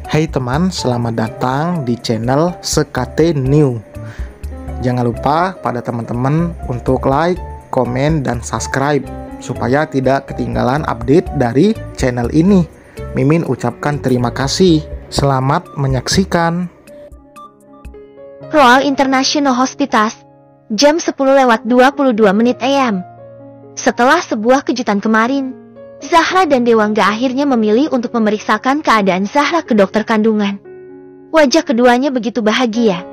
Hai teman, selamat datang di channel SKT New. Jangan lupa pada teman-teman untuk like, komen, dan subscribe supaya tidak ketinggalan update dari channel ini. Mimin ucapkan terima kasih. Selamat menyaksikan. Royal International Hospital, jam 10:22 AM. Setelah sebuah kejutan kemarin, Zahra dan Dewangga akhirnya memilih untuk memeriksakan keadaan Zahra ke dokter kandungan. Wajah keduanya begitu bahagia,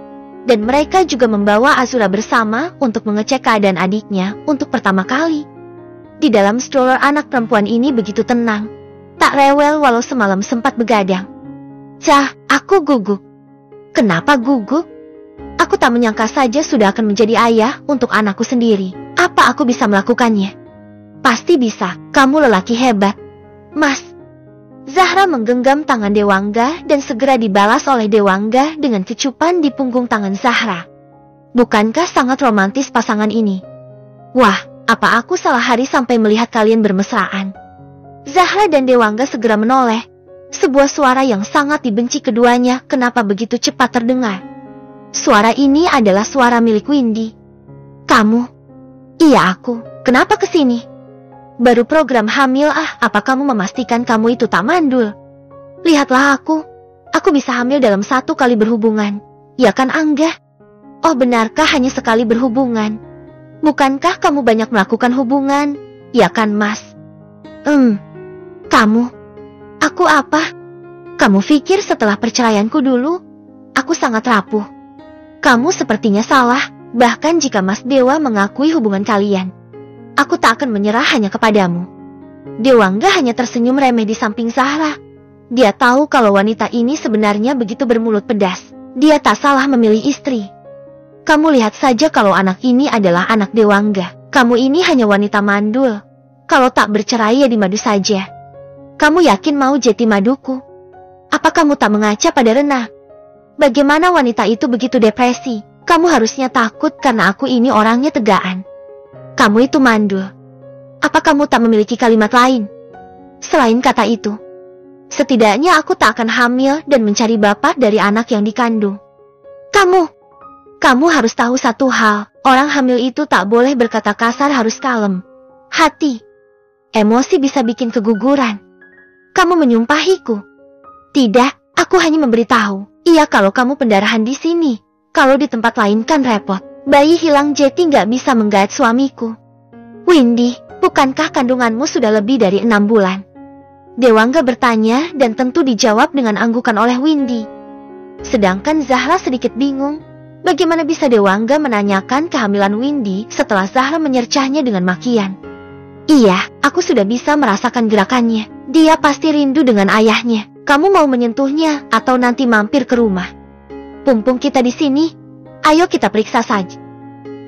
dan mereka juga membawa Azura bersama untuk mengecek keadaan adiknya untuk pertama kali. Di dalam stroller anak perempuan ini begitu tenang, tak rewel walau semalam sempat begadang. Cah, aku gugup. Kenapa gugup? Aku tak menyangka saja sudah akan menjadi ayah untuk anakku sendiri. Apa aku bisa melakukannya? Pasti bisa, kamu lelaki hebat. Mas. Zahra menggenggam tangan Dewangga dan segera dibalas oleh Dewangga dengan kecupan di punggung tangan Zahra. Bukankah sangat romantis pasangan ini? Wah, apa aku salah hari sampai melihat kalian bermesraan? Zahra dan Dewangga segera menoleh. Sebuah suara yang sangat dibenci keduanya kenapa begitu cepat terdengar. Suara ini adalah suara milik Windy. Kamu? Iya aku, kenapa kesini? Baru program hamil apa kamu memastikan kamu itu tak mandul? Lihatlah aku bisa hamil dalam 1 kali berhubungan. Ya kan Angga? Oh benarkah hanya sekali berhubungan? Bukankah kamu banyak melakukan hubungan? Ya kan Mas? Kamu? Aku apa? Kamu pikir setelah perceraianku dulu, aku sangat rapuh? Kamu sepertinya salah, bahkan jika Mas Dewa mengakui hubungan kalian. Aku tak akan menyerah hanya kepadamu. Dewangga hanya tersenyum remeh di samping Zahra. Dia tahu kalau wanita ini sebenarnya begitu bermulut pedas. Dia tak salah memilih istri. Kamu lihat saja kalau anak ini adalah anak Dewangga. Kamu ini hanya wanita mandul. Kalau tak bercerai ya dimadu saja. Kamu yakin mau jeti maduku? Apa kamu tak mengaca pada Rena? Bagaimana wanita itu begitu depresi? Kamu harusnya takut karena aku ini orangnya tegaan. Kamu itu mandul. Apa kamu tak memiliki kalimat lain selain kata itu? Setidaknya aku tak akan hamil dan mencari bapak dari anak yang dikandung. Kamu harus tahu satu hal. Orang hamil itu tak boleh berkata kasar, harus kalem. Hati. Emosi bisa bikin keguguran. Kamu menyumpahiku? Tidak, aku hanya memberitahu. Iya, kalau kamu pendarahan di sini. Kalau di tempat lain kan repot. Bayi hilang jeti nggak bisa menggait suamiku. Windy, bukankah kandunganmu sudah lebih dari 6 bulan? Dewangga bertanya dan tentu dijawab dengan anggukan oleh Windy. Sedangkan Zahra sedikit bingung. Bagaimana bisa Dewangga menanyakan kehamilan Windy setelah Zahra menyercahnya dengan makian? Iya, aku sudah bisa merasakan gerakannya. Dia pasti rindu dengan ayahnya. Kamu mau menyentuhnya atau nanti mampir ke rumah? Pumpung kita di sini. Ayo kita periksa saja.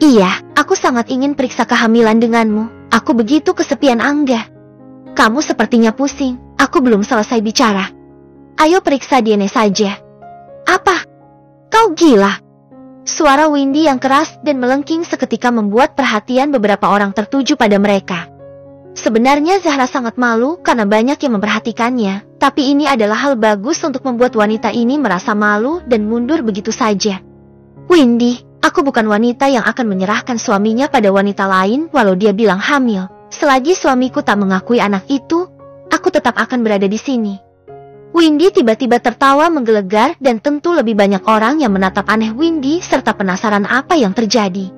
Iya, aku sangat ingin periksa kehamilan denganmu. Aku begitu kesepian Angga. Kamu sepertinya pusing. Aku belum selesai bicara. Ayo periksa DNA saja. Apa? Kau gila? Suara Windy yang keras dan melengking seketika membuat perhatian beberapa orang tertuju pada mereka. Sebenarnya Zahra sangat malu karena banyak yang memperhatikannya. Tapi ini adalah hal bagus untuk membuat wanita ini merasa malu dan mundur begitu saja. Windy, aku bukan wanita yang akan menyerahkan suaminya pada wanita lain walau dia bilang hamil. Selagi suamiku tak mengakui anak itu, aku tetap akan berada di sini. Windy tiba-tiba tertawa menggelegar dan tentu lebih banyak orang yang menatap aneh Windy serta penasaran apa yang terjadi.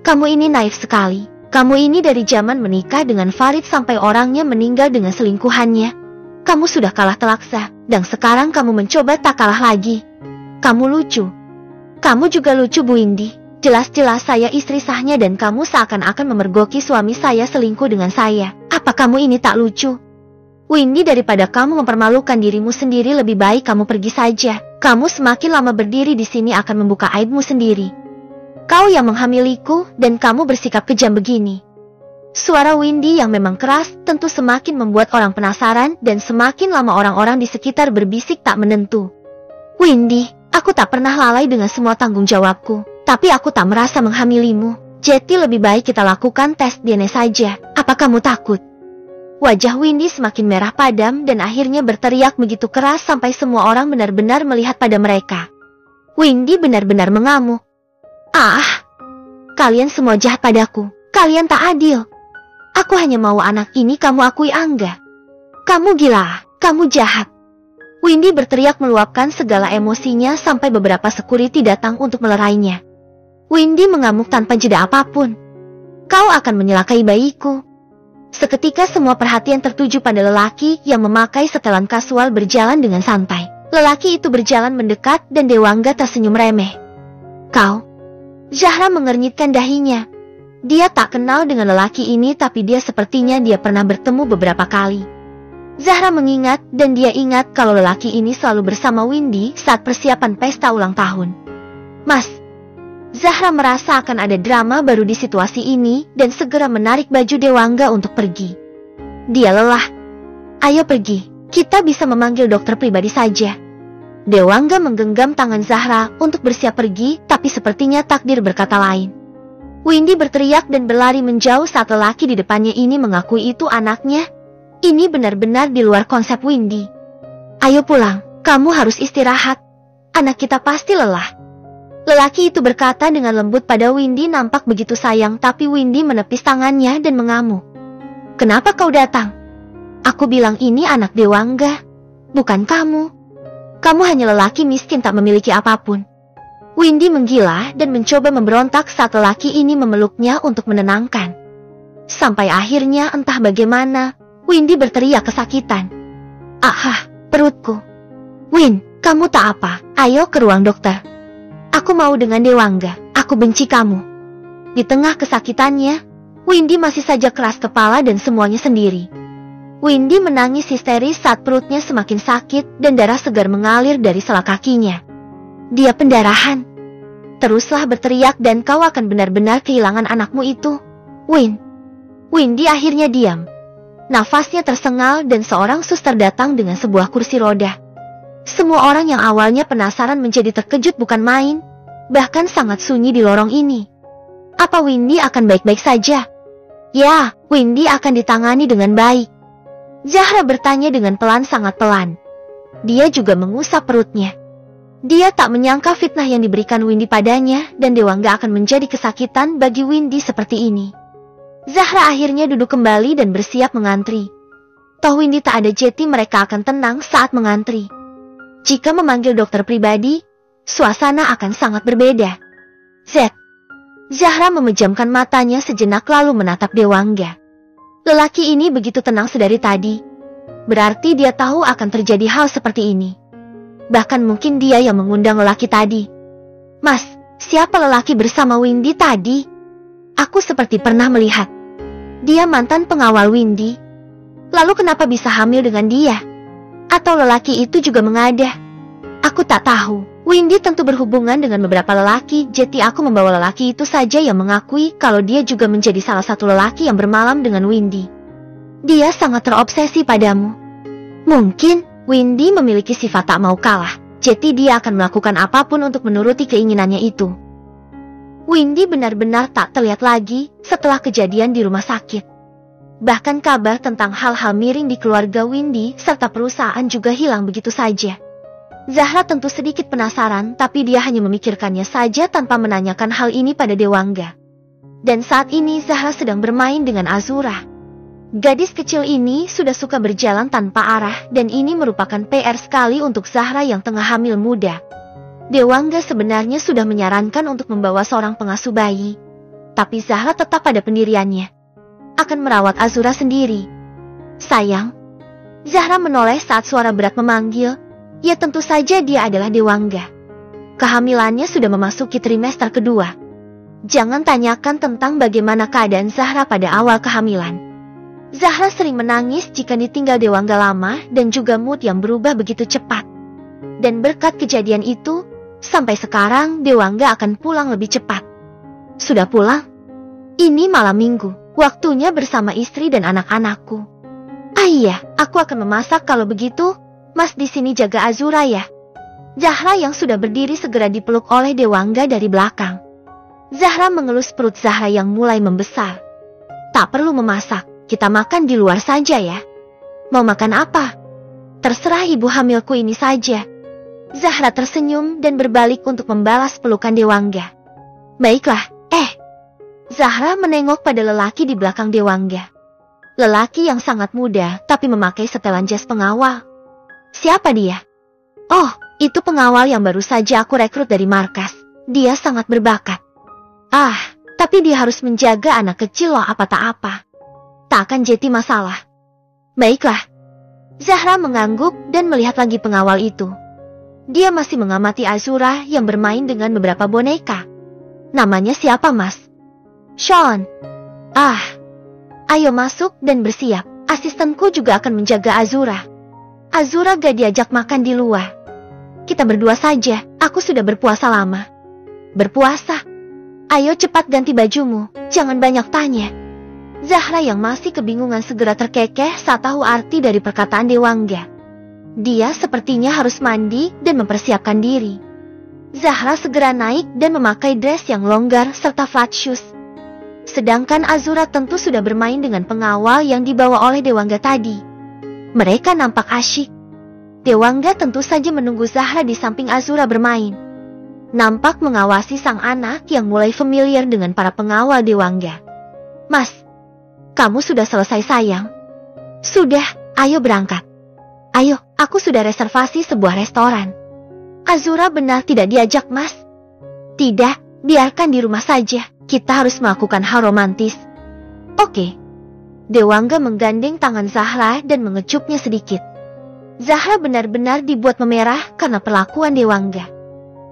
Kamu ini naif sekali. Kamu ini dari zaman menikah dengan Farid sampai orangnya meninggal dengan selingkuhannya. Kamu sudah kalah telaksa, dan sekarang kamu mencoba tak kalah lagi. Kamu lucu. Kamu juga lucu Bu Windy. Jelas-jelas saya istri sahnya dan kamu seakan-akan memergoki suami saya selingkuh dengan saya. Apa kamu ini tak lucu? Windy, daripada kamu mempermalukan dirimu sendiri, lebih baik kamu pergi saja. Kamu semakin lama berdiri di sini akan membuka aibmu sendiri. Kau yang menghamiliku dan kamu bersikap kejam begini. Suara Windy yang memang keras tentu semakin membuat orang penasaran dan semakin lama orang-orang di sekitar berbisik tak menentu. Windy, aku tak pernah lalai dengan semua tanggung jawabku, tapi aku tak merasa menghamilimu. Jadi lebih baik kita lakukan tes DNA saja. Apa kamu takut? Wajah Windy semakin merah padam dan akhirnya berteriak begitu keras sampai semua orang benar-benar melihat pada mereka. Windy benar-benar mengamuk. Ah, kalian semua jahat padaku. Kalian tak adil. Aku hanya mau anak ini kamu akui Angga. Kamu gila, kamu jahat. Windy berteriak meluapkan segala emosinya sampai beberapa security datang untuk melerainya. Windy mengamuk tanpa jeda apapun. Kau akan menyelakai bayiku. Seketika semua perhatian tertuju pada lelaki yang memakai setelan kasual berjalan dengan santai. Lelaki itu berjalan mendekat dan Dewangga tersenyum remeh. Kau? Zahra mengernyitkan dahinya. Dia tak kenal dengan lelaki ini tapi dia sepertinya dia pernah bertemu beberapa kali. Zahra mengingat dan dia ingat kalau lelaki ini selalu bersama Windy saat persiapan pesta ulang tahun. Mas, Zahra merasa akan ada drama baru di situasi ini dan segera menarik baju Dewangga untuk pergi. Dia lelah. Ayo pergi, kita bisa memanggil dokter pribadi saja. Dewangga menggenggam tangan Zahra untuk bersiap pergi, tapi sepertinya takdir berkata lain. Windy berteriak dan berlari menjauh saat lelaki di depannya ini mengakui itu anaknya. Ini benar-benar di luar konsep Windy. Ayo pulang, kamu harus istirahat. Anak kita pasti lelah. Lelaki itu berkata dengan lembut pada Windy nampak begitu sayang tapi Windy menepis tangannya dan mengamuk. Kenapa kau datang? Aku bilang ini anak Dewangga, bukan kamu. Kamu hanya lelaki miskin tak memiliki apapun. Windy menggila dan mencoba memberontak saat lelaki ini memeluknya untuk menenangkan. Sampai akhirnya entah bagaimana, Windy berteriak kesakitan. Ah, perutku. Win, kamu tak apa, ayo ke ruang dokter. Aku mau dengan Dewangga, aku benci kamu. Di tengah kesakitannya, Windy masih saja keras kepala dan semuanya sendiri. Windy menangis histeris saat perutnya semakin sakit dan darah segar mengalir dari selak kakinya. Dia pendarahan. Teruslah berteriak dan kau akan benar-benar kehilangan anakmu itu, Win. Windy akhirnya diam. Nafasnya tersengal dan seorang suster datang dengan sebuah kursi roda. Semua orang yang awalnya penasaran menjadi terkejut bukan main, bahkan sangat sunyi di lorong ini. Apa Windy akan baik-baik saja? Ya, Windy akan ditangani dengan baik. Zahra bertanya dengan pelan sangat pelan. Dia juga mengusap perutnya. Dia tak menyangka fitnah yang diberikan Windy padanya dan Dewangga akan menjadi kesakitan bagi Windy seperti ini. Zahra akhirnya duduk kembali dan bersiap mengantri. Toh Windy tak ada jeti mereka akan tenang saat mengantri. Jika memanggil dokter pribadi, suasana akan sangat berbeda. Zahra memejamkan matanya sejenak lalu menatap Dewangga. Lelaki ini begitu tenang sedari tadi. Berarti dia tahu akan terjadi hal seperti ini. Bahkan mungkin dia yang mengundang lelaki tadi. Mas, siapa lelaki bersama Windy tadi? Aku seperti pernah melihat. Dia mantan pengawal Windy. Lalu kenapa bisa hamil dengan dia? Atau lelaki itu juga mengada? Aku tak tahu. Windy tentu berhubungan dengan beberapa lelaki, jadi aku membawa lelaki itu saja yang mengakui kalau dia juga menjadi salah satu lelaki yang bermalam dengan Windy. Dia sangat terobsesi padamu. Mungkin Windy memiliki sifat tak mau kalah, jadi dia akan melakukan apapun untuk menuruti keinginannya itu. Windy benar-benar tak terlihat lagi setelah kejadian di rumah sakit. Bahkan kabar tentang hal-hal miring di keluarga Windy serta perusahaan juga hilang begitu saja. Zahra tentu sedikit penasaran, tapi dia hanya memikirkannya saja tanpa menanyakan hal ini pada Dewangga. Dan saat ini Zahra sedang bermain dengan Azura. Gadis kecil ini sudah suka berjalan tanpa arah dan ini merupakan PR sekali untuk Zahra yang tengah hamil muda. Dewangga sebenarnya sudah menyarankan untuk membawa seorang pengasuh bayi, tapi Zahra tetap pada pendiriannya. Akan merawat Azura sendiri. Sayang. Zahra menoleh saat suara berat memanggil. Ya tentu saja dia adalah Dewangga. Kehamilannya sudah memasuki trimester kedua. Jangan tanyakan tentang bagaimana keadaan Zahra pada awal kehamilan. Zahra sering menangis jika ditinggal Dewangga lama dan juga mood yang berubah begitu cepat. Dan berkat kejadian itu, sampai sekarang Dewangga akan pulang lebih cepat. Sudah pulang? Ini malam minggu, waktunya bersama istri dan anak-anakku. Ah iya, aku akan memasak kalau begitu. Mas di sini jaga Azura ya. Zahra yang sudah berdiri segera dipeluk oleh Dewangga dari belakang. Zahra mengelus perut Zahra yang mulai membesar. Tak perlu memasak, kita makan di luar saja ya. Mau makan apa? Terserah ibu hamilku ini saja. Zahra tersenyum dan berbalik untuk membalas pelukan Dewangga. Baiklah, Zahra menengok pada lelaki di belakang Dewangga. Lelaki yang sangat muda tapi memakai setelan jas pengawal. Siapa dia? Oh, itu pengawal yang baru saja aku rekrut dari markas. Dia sangat berbakat. Tapi dia harus menjaga anak kecil loh apa tak apa. Tak akan jadi masalah. Baiklah. Zahra mengangguk dan melihat lagi pengawal itu. Dia masih mengamati Azura yang bermain dengan beberapa boneka. Namanya siapa, Mas? Sean. Ayo masuk dan bersiap. Asistenku juga akan menjaga Azura. Azura gak diajak makan di luar. Kita berdua saja, aku sudah berpuasa lama. Berpuasa? Ayo cepat ganti bajumu, jangan banyak tanya. Zahra yang masih kebingungan segera terkekeh saat tahu arti dari perkataan Dewangga. Dia sepertinya harus mandi dan mempersiapkan diri. Zahra segera naik dan memakai dress yang longgar serta flat shoes. Sedangkan Azura tentu sudah bermain dengan pengawal yang dibawa oleh Dewangga tadi. Mereka nampak asyik. Dewangga tentu saja menunggu Zahra di samping Azura bermain. Nampak mengawasi sang anak yang mulai familiar dengan para pengawal Dewangga. Mas, kamu sudah selesai sayang? Sudah, ayo berangkat. Ayo, aku sudah reservasi sebuah restoran. Azura benar tidak diajak, Mas? Tidak, biarkan di rumah saja. Kita harus melakukan hal romantis. Oke. Dewangga menggandeng tangan Zahra dan mengecupnya sedikit. Zahra benar-benar dibuat memerah karena perlakuan Dewangga.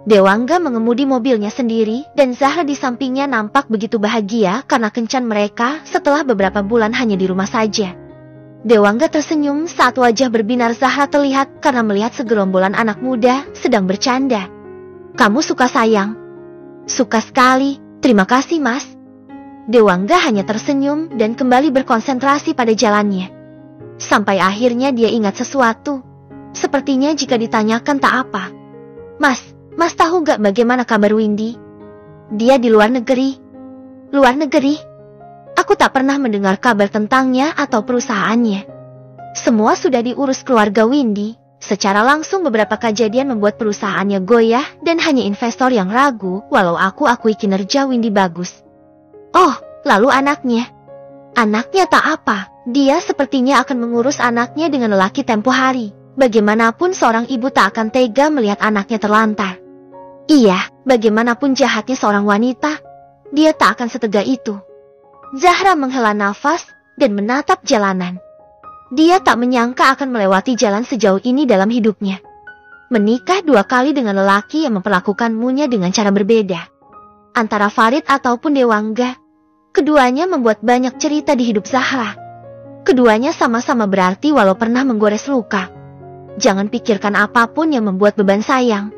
Dewangga mengemudi mobilnya sendiri dan Zahra di sampingnya nampak begitu bahagia karena kencan mereka setelah beberapa bulan hanya di rumah saja. Dewangga tersenyum saat wajah berbinar Zahra terlihat karena melihat segerombolan anak muda sedang bercanda. Kamu suka sayang? Suka sekali, terima kasih Mas. Dewangga hanya tersenyum dan kembali berkonsentrasi pada jalannya. Sampai akhirnya dia ingat sesuatu. Sepertinya jika ditanyakan tak apa. Mas tahu gak bagaimana kabar Windy? Dia di luar negeri. Luar negeri? Aku tak pernah mendengar kabar tentangnya atau perusahaannya. Semua sudah diurus keluarga Windy. Secara langsung beberapa kejadian membuat perusahaannya goyah dan hanya investor yang ragu walau aku akui kinerja Windy bagus. Oh, lalu anaknya? Anaknya tak apa. Dia sepertinya akan mengurus anaknya dengan lelaki tempo hari. Bagaimanapun seorang ibu tak akan tega melihat anaknya terlantar. Iya, bagaimanapun jahatnya seorang wanita, dia tak akan setega itu. Zahra menghela nafas dan menatap jalanan. Dia tak menyangka akan melewati jalan sejauh ini dalam hidupnya. Menikah 2 kali dengan lelaki yang memperlakukanmunya dengan cara berbeda. Antara Farid ataupun Dewangga, keduanya membuat banyak cerita di hidup Zahra. Keduanya sama-sama berarti walau pernah menggores luka. Jangan pikirkan apapun yang membuat beban sayang.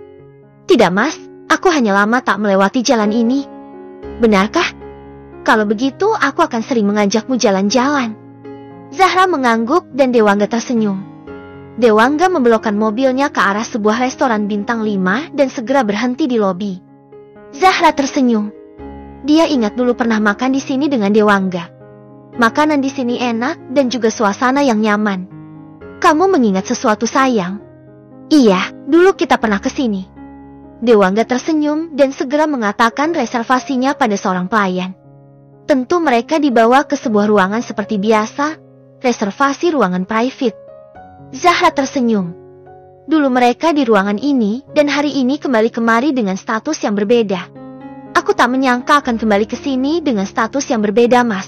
Tidak Mas, aku hanya lama tak melewati jalan ini. Benarkah? Kalau begitu aku akan sering mengajakmu jalan-jalan. Zahra mengangguk dan Dewangga tersenyum. Dewangga membelokkan mobilnya ke arah sebuah restoran bintang 5 dan segera berhenti di lobi. Zahra tersenyum. Dia ingat dulu pernah makan di sini dengan Dewangga. Makanan di sini enak dan juga suasana yang nyaman. Kamu mengingat sesuatu sayang? Iya, dulu kita pernah ke sini. Dewangga tersenyum dan segera mengatakan reservasinya pada seorang pelayan. Tentu mereka dibawa ke sebuah ruangan seperti biasa, reservasi ruangan private. Zahra tersenyum. Dulu mereka di ruangan ini dan hari ini kembali kemari dengan status yang berbeda. Aku tak menyangka akan kembali ke sini dengan status yang berbeda, Mas.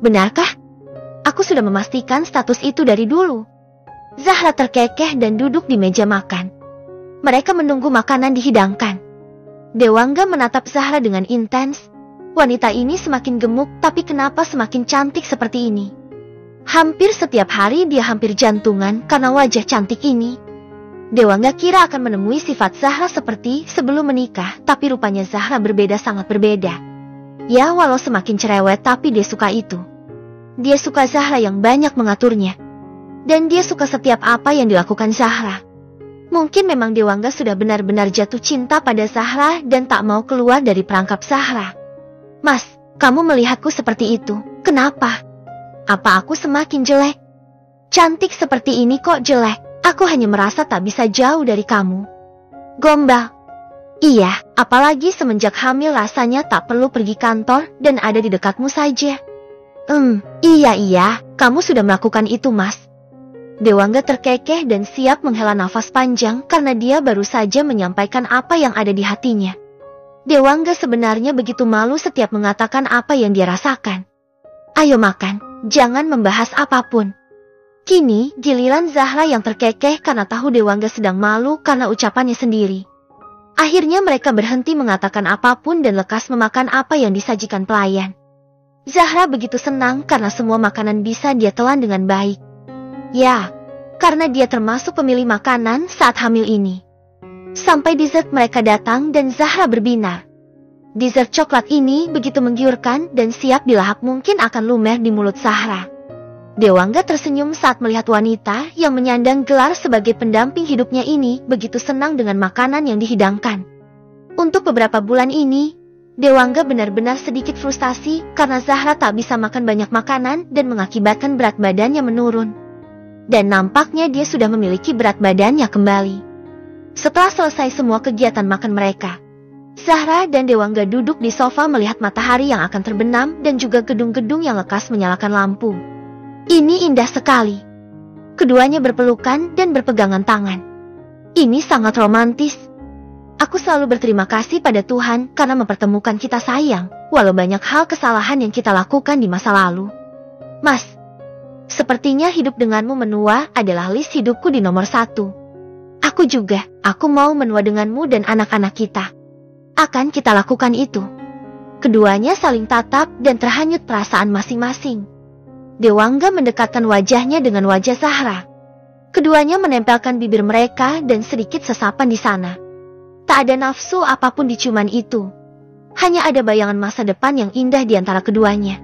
Benarkah? Aku sudah memastikan status itu dari dulu. Zahra terkekeh dan duduk di meja makan. Mereka menunggu makanan dihidangkan. Dewangga menatap Zahra dengan intens. Wanita ini semakin gemuk tapi kenapa semakin cantik seperti ini? Hampir setiap hari dia hampir jantungan karena wajah cantik ini. Dewangga kira akan menemui sifat Zahra seperti sebelum menikah, tapi rupanya Zahra berbeda, sangat berbeda. Ya, walau semakin cerewet tapi dia suka itu. Dia suka Zahra yang banyak mengaturnya. Dan dia suka setiap apa yang dilakukan Zahra. Mungkin memang Dewangga sudah benar-benar jatuh cinta pada Zahra dan tak mau keluar dari perangkap Zahra. Mas, kamu melihatku seperti itu, kenapa? Apa aku semakin jelek? Cantik seperti ini kok jelek? Aku hanya merasa tak bisa jauh dari kamu. Gombal. Iya, apalagi semenjak hamil rasanya tak perlu pergi kantor dan ada di dekatmu saja. Iya, kamu sudah melakukan itu, Mas. Dewangga terkekeh dan siap menghela nafas panjang karena dia baru saja menyampaikan apa yang ada di hatinya. Dewangga sebenarnya begitu malu setiap mengatakan apa yang dia rasakan. Ayo makan, jangan membahas apapun. Kini, giliran Zahra yang terkekeh karena tahu Dewangga sedang malu karena ucapannya sendiri. Akhirnya mereka berhenti mengatakan apapun dan lekas memakan apa yang disajikan pelayan. Zahra begitu senang karena semua makanan bisa dia telan dengan baik. Ya, karena dia termasuk pemilih makanan saat hamil ini. Sampai dessert mereka datang dan Zahra berbinar. Dessert coklat ini begitu menggiurkan dan siap dilahap mungkin akan lumer di mulut Zahra. Dewangga tersenyum saat melihat wanita yang menyandang gelar sebagai pendamping hidupnya ini begitu senang dengan makanan yang dihidangkan. Untuk beberapa bulan ini, Dewangga benar-benar sedikit frustasi karena Zahra tak bisa makan banyak makanan dan mengakibatkan berat badannya menurun. Dan nampaknya dia sudah memiliki berat badannya kembali. Setelah selesai semua kegiatan makan mereka, Zahra dan Dewangga duduk di sofa melihat matahari yang akan terbenam dan juga gedung-gedung yang lekas menyalakan lampu. Ini indah sekali. Keduanya berpelukan dan berpegangan tangan. Ini sangat romantis. Aku selalu berterima kasih pada Tuhan karena mempertemukan kita sayang, walau banyak hal kesalahan yang kita lakukan di masa lalu. Mas, sepertinya hidup denganmu menua adalah list hidupku di nomor 1. Aku juga, aku mau menua denganmu dan anak-anak kita. Akan kita lakukan itu. Keduanya saling tatap dan terhanyut perasaan masing-masing. Dewangga mendekatkan wajahnya dengan wajah Zahra. Keduanya menempelkan bibir mereka dan sedikit sesapan di sana. Tak ada nafsu apapun di ciuman itu. Hanya ada bayangan masa depan yang indah di antara keduanya.